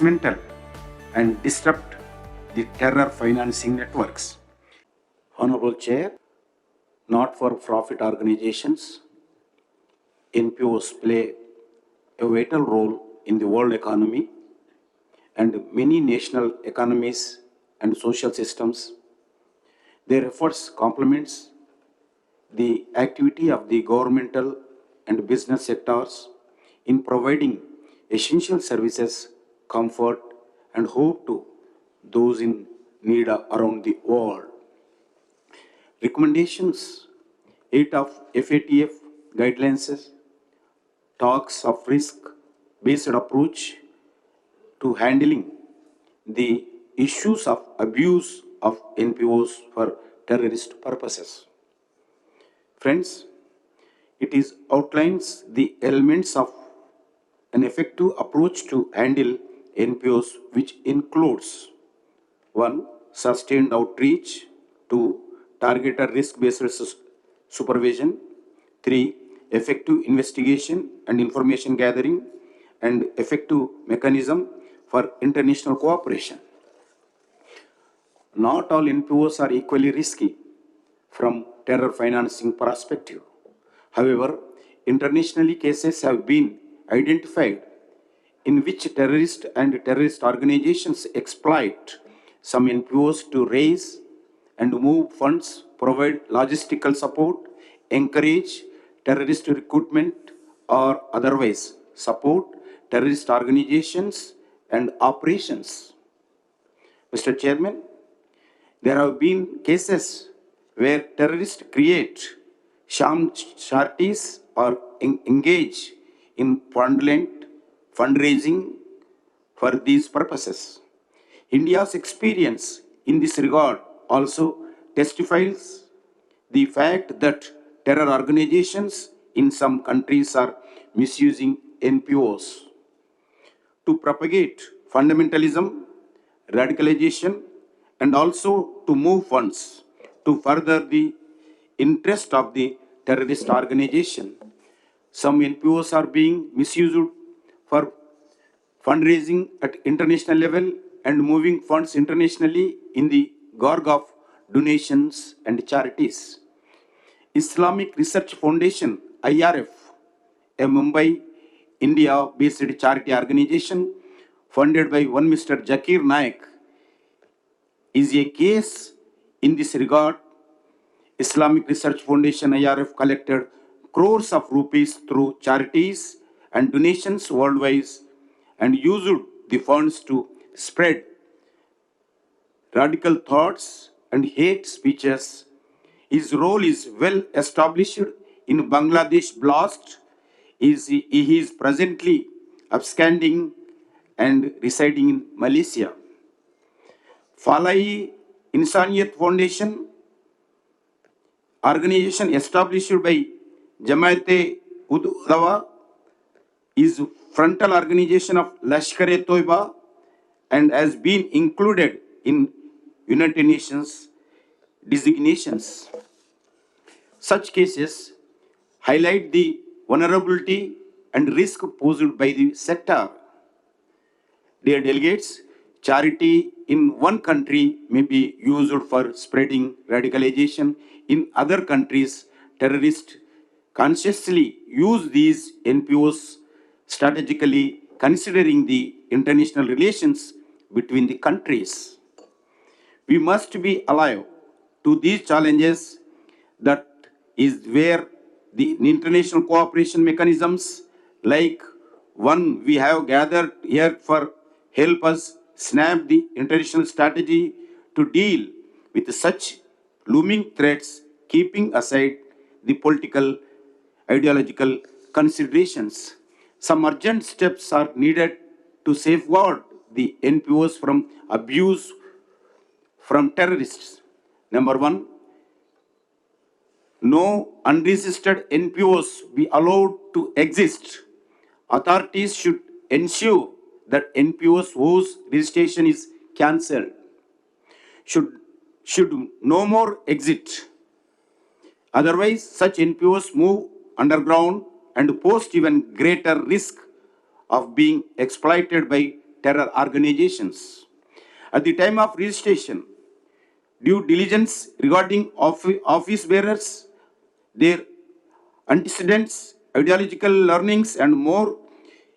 dismantle and disrupt the terror financing networks. Honorable Chair, not-for-profit organizations, NPOs play a vital role in the world economy and many national economies and social systems. Their efforts complements the activity of the governmental and business sectors in providing essential services, comfort, and hope to those in need around the world. Recommendations 8 of FATF guidelines talks of risk-based approach to handling the issues of abuse of NPOs for terrorist purposes. Friends, it is outlines the elements of an effective approach to handle NPOs, which includes 1. Sustained outreach, 2. Targeted risk-based supervision, 3. Effective investigation and information gathering, and effective mechanism for international cooperation. Not all NPOs are equally risky from terror financing perspective. However, internationally cases have been identified in which terrorists and terrorist organizations exploit some NPOs to raise and move funds, provide logistical support, encourage terrorist recruitment, or otherwise support terrorist organizations and operations. Mr. Chairman, there have been cases where terrorists create sham charities or engage in fraudulent fundraising for these purposes. India's experience in this regard also testifies the fact that terror organizations in some countries are misusing NPOs to propagate fundamentalism, radicalization, and also to move funds to further the interest of the terrorist organization. Some NPOs are being misused for fundraising at international level and moving funds internationally in the garb of donations and charities. Islamic Research Foundation, IRF, a Mumbai, India-based charity organization funded by one Mr. Zakir Naik, is a case in this regard. Islamic Research Foundation, IRF, collected crores of rupees through charities and donations worldwide and used the funds to spread radical thoughts and hate speeches. His role is well established in Bangladesh blast. He is presently absconding and residing in Malaysia. Falai Insaniyat Foundation, organization established by Jamaat ud Dawa, is frontal organization of Lashkar-e-Toiba and has been included in United Nations designations. Such cases highlight the vulnerability and risk posed by the sector. Dear delegates, charity in one country may be used for spreading radicalization. In other countries, terrorists consciously use these NPOs strategically, considering the international relations between the countries. We must be alive to these challenges. That is where the international cooperation mechanisms like one we have gathered here for help us snap the international strategy to deal with such looming threats, keeping aside the political, ideological considerations. Some urgent steps are needed to safeguard the NPOs from abuse from terrorists. Number 1, no unregistered NPOs be allowed to exist. Authorities should ensure that NPOs whose registration is cancelled should no more exist. Otherwise, such NPOs move underground and pose even greater risk of being exploited by terror organizations. At the time of registration, due diligence regarding office bearers, their antecedents, ideological learnings, and more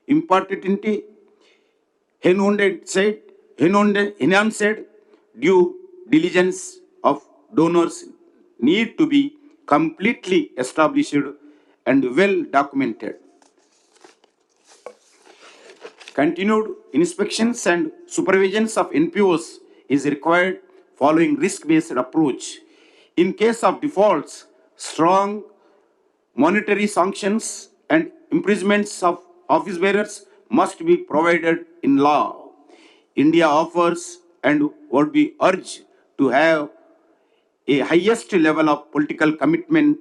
importantly, enhanced due diligence of donors need to be completely established and well documented. Continued inspections and supervisions of NPOs is required following risk-based approach. In case of defaults, strong monetary sanctions and imprisonments of office bearers must be provided in law. India offers and would be urged to have a highest level of political commitment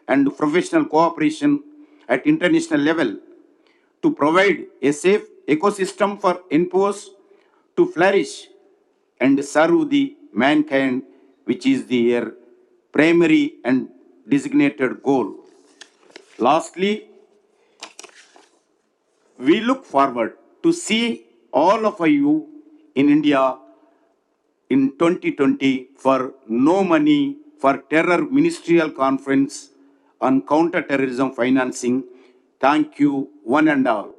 and professional cooperation at international level to provide a safe ecosystem for NPOs to flourish and serve the mankind, which is their primary and designated goal. Lastly, we look forward to see all of you in India in 2020 for No Money for Terror Ministerial Conference on Counter-Terrorism Financing. Thank you, one and all.